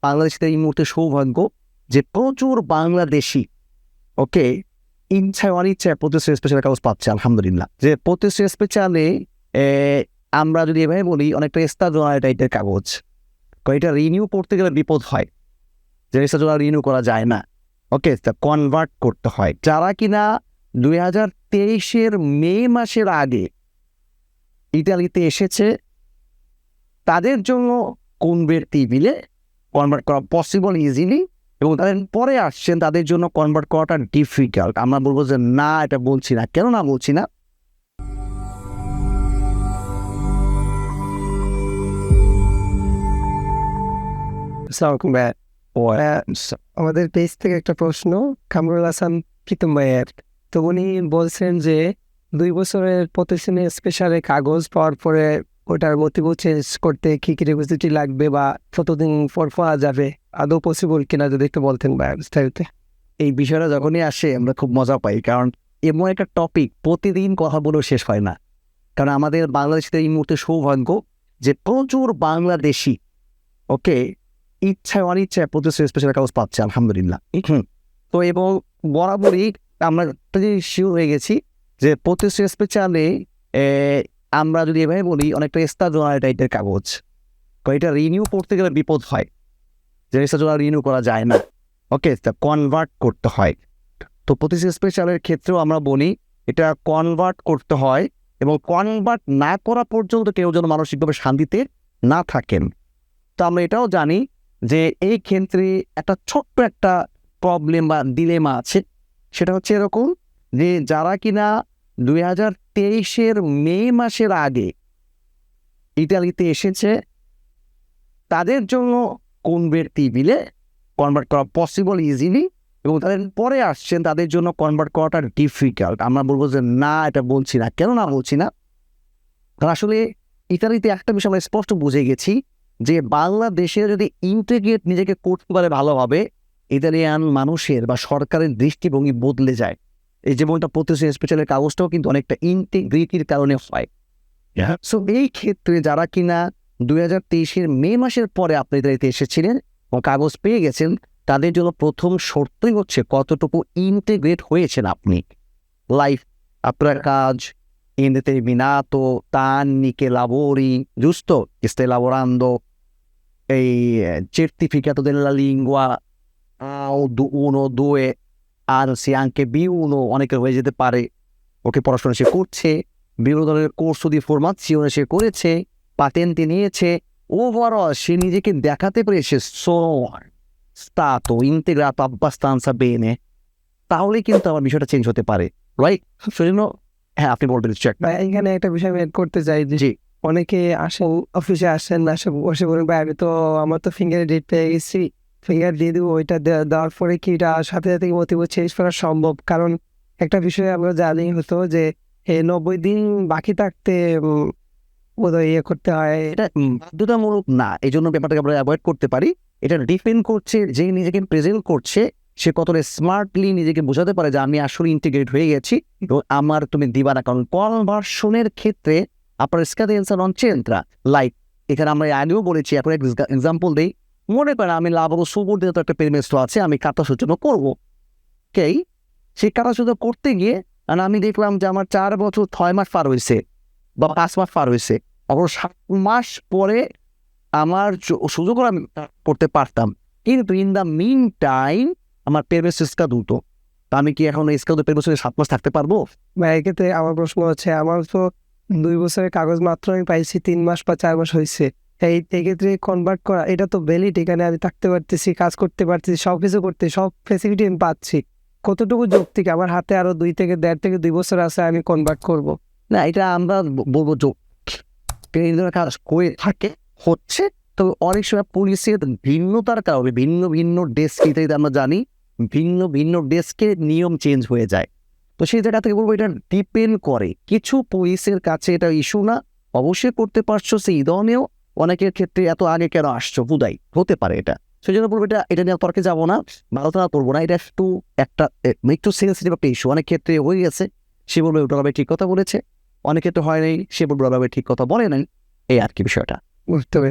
বাংলাদেশিদের এই মুহূর্তে সৌভাগ্য যে প্রচুর বাংলাদেশি ওকে ইচ্ছায় অনিচ্ছায় প্রতিশ্রুতি স্পেশাল কাগজ পাচ্ছে আলহামদুলিল্লাহ। যে প্রতিশ্রুতি স্পেশালে আমরা যদি এভাবে বলি অনেকটা এস্তাজোনাল টাইপের কাগজ, এটা রিনিউ করতে গেলে বিপদ হয়, যে এস্তাজোনাল রিনিউ করা যায় না, ওকে কনভার্ট করতে হয়। যারা কিনা 2023-এর মে মাসের আগে ইতালিতে এসেছে তাদের জন্য কনভার্টিবলে কনভার্ট করা পসিবল ইজিলি, এবং তাদের পরে আসছেন তাদের জন্য কনভার্ট করাটা ডিফিকাল্ট। আমরা বলবো যে না, এটা বলছি না। কেন না বলছি না? আমাদের পেজ থেকে একটা প্রশ্ন কামরুল হাসান প্রীতম ভাইয়ের। তো উনি বলছেন যে 2 বছরের প্রতিষ্ঠানে স্পেশালে কাগজ পাওয়ার পরে ওটার মোটিভ চেঞ্জ করতে কি কি রেগুলেটরি লাগবে বা কতদিন পর পাওয়া যাবে, আদৌ পসিবল কিনা যদি একটু বলতেন ভাই বিস্তারিত। এই বিষয়টা যখনই আসে আমরা খুব মজা পাই, কারণ এমন একটা টপিক প্রতিদিন কথা বলেও শেষ হয় না। কারণ আমাদের বাংলাদেশিদের এই মুহূর্তে সৌভাগ্য যে প্রচুর বাংলাদেশি ওকে ইচ্ছায় অনিচ্ছায় প্রতিশ্রুতি স্পেশাল কাগজ পাচ্ছে আলহামদুলিল্লাহ। তো এবং বরাবরই আমরা একটা জিনিস শিওর হয়ে গেছি যে প্রতিশ্রুতি স্পেশালে আমরা যদি এভাবে বলি অনেকটা এস্তাজোনাল টাইপের কাগজ, এটা রিনিউ করতে গেলে বিপদ হয়, যে এস্তাজোনাল রিনিউ করা যায় না, ওকে কনভার্ট করতে হয়। তো প্রতিশ্রুতি স্পেশালের ক্ষেত্রেও আমরা বলি এটা কনভার্ট করতে হয়, এবং কনভার্ট না করা পর্যন্ত কেউ যেন মানসিকভাবে শান্তিতে না থাকেন। তো আমরা এটাও জানি যে এই ক্ষেত্রে একটা ছোট্ট একটা প্রবলেম বা ডিলেমা আছে, সেটা হচ্ছে এরকম যে যারা কিনা 2023-এর মে মাসের আগে ইতালিতে এসেছে তাদের জন্য কনভার্টিবলে কনভার্ট করা পসিবল ইজিলি, এবং তাদের পরে আসছেন তাদের জন্য কনভার্ট করাটা ডিফিকাল্ট। আমরা বলবো যে না, এটা বলছি না। কেন না বলছি না? কারণ আসলে ইতালিতে একটা বিষয় আমরা স্পষ্ট বুঝে গেছি যে বাংলাদেশে যদি ইন্টিগ্রেট নিজেকে করতে পারে ভালোভাবে, ইতালিয়ান মানুষের বা সরকারের দৃষ্টিভঙ্গি বদলে যায়। এই যেমনটা প্রতিশ্রুতি স্পেশালের কাগজটাও কিন্তু অনেকটা ইন্টিগ্রিটির কারণে হয়। সো এই ক্ষেত্রে যারা কিনা 2023-এর মে মাসের পরে আপনি ইতালিতে এসেছিলেন এবং কাগজ পেয়ে গেছেন, তাদের জন্য প্রথম শর্তই হচ্ছে কতটুকু ইন্টিগ্রেট হয়েছেন আপনি। লাইফ আপনার কাজ indeterminato, anni che lavori, giusto? Che stai lavorando certificato della lingua A1, 2, anzi anche B1, অনেকে হয়ে যেতে পারে। ওকে পড়াশোনা সে করছে, বিভিন্ন ধরনের কোর্স di formazione সে করেছে, পাটেন্টে নিয়েছে, ওভারঅল সে নিজেকে দেখাতে পেরেছে sono stato integrato abbastanza bene, তাহলে কিন্তু আমার বিষয়টা চেঞ্জ হতে পারে, রাইট? সেজন্য হ্যাঁ, আপনি বলবেন চেক। এখানে একটা বিষয় আমি অ্যাড করতে চাই যে অনেকে আসেন, অফিসে আসেন, বসে বলেন ভাই আমি তো আমার তো ফিঙ্গার ডেট পেয়ে গেছি, ফিঙ্গার দিয়ে দিব, ওইটা দেওয়ার পরে কি এটা সাথে সাথে মোটিভ চেঞ্জ করা সম্ভব? কারণ একটা বিষয় আমরা জানি হতো যে 90 দিন বাকি থাকতে বোধহয় ইয়ে করতে হয়। এটা বাধ্যতামূলক না, এই জন্য ব্যাপারটাকে আমরা অ্যাভয়েড করতে পারি। এটা ডিপেন্ড করছে যে নিজেকে প্রেজেন্ট করছে সে কতটা স্মার্টলি নিজেকে বোঝাতে পারে যে আমি আসলে ইন্টিগ্রেট হয়ে গেছি এবং আমার তুমি দিবা না। কারণ কনভার্সনের ক্ষেত্রে আপনার স্কাদেন্সা নন চেন্ট্রা লাইক এখানে আমরা আগেও বলেছি, এখন এক্সাম্পল দিই। মনে করেন আমি লাভো সুবর দিয়ে তো একটা পেরিমেস্ট আছে, আমি কাটা সূচনা করবো, ওকে? সেই কাটা সূচনা করতে গিয়ে আমি দেখলাম যে আমার 4 বছর 6 মাস পার হয়েছে বা 5 মাস পার হয়েছে, অবশ্য 7 মাস পরে আমার সুযোগ আমি করতে পারতাম, কিন্তু ইন দ্য মিন টাইম আমার পেরমেস্ট স্কা দুটো, তা আমি কি এখন স্কা দুটো পেরমেস্ট 7 মাস থাকতে পারবো? বা এক্ষেত্রে আমার প্রশ্ন হচ্ছে, আমার তো 2 বছরের কাগজ মাত্র আমি পাইছি 3 মাস বা 4 মাস হয়েছে, এক্ষেত্রে কনভার্ট করা এটা তো ভ্যালিড, এখানে আমি থাকতে পারতেছি, কাজ করতে পারতেছি, সব কিছু করতে, সব ফ্যাসিলিটি আমি পাচ্ছি, কতটুকু যৌক্তিক? আমার হাতে আরো 2 থেকে 1.5 থেকে 2 বছর আছে, আমি কনভার্ট করব না? এটা আমরা বলবো কাজ করে থাকে হচ্ছে। তো অনেক সময় পুলিশের ভিন্নতার কারণে ভিন্ন ভিন্ন ডেস্ক, ইত্যাদি আমরা জানি ভিন্ন ভিন্ন ডেস্কের নিয়ম চেঞ্জ হয়ে যায়। তো সেই জায়গা থেকে বলবো এটা ডিপেন্ড করে, কিছু পুলিশের কাছে এটা ইস্যু না, অবশ্যই করতে পারছো, সেই ধরনেও অনেকের ক্ষেত্রে এত আগে কেন আসছো বুদাই হতে পারে। এটা সেই জন্য বলবো এটা নিয়ে তর্কে যাবো না, ভালোতা করবো না। এটা একটু সেন্সিটিভ একটা ইস্যু, অনেক ক্ষেত্রে হয়ে গেছে, সে বলবে ওটা ভাবে ঠিক কথা বলেছে, অনেক ক্ষেত্রে হয় নাই, সে বলবে ওটা ভাবে ঠিক কথা বলে নাই, এই আর কি বিষয়টা বুঝতে হবে।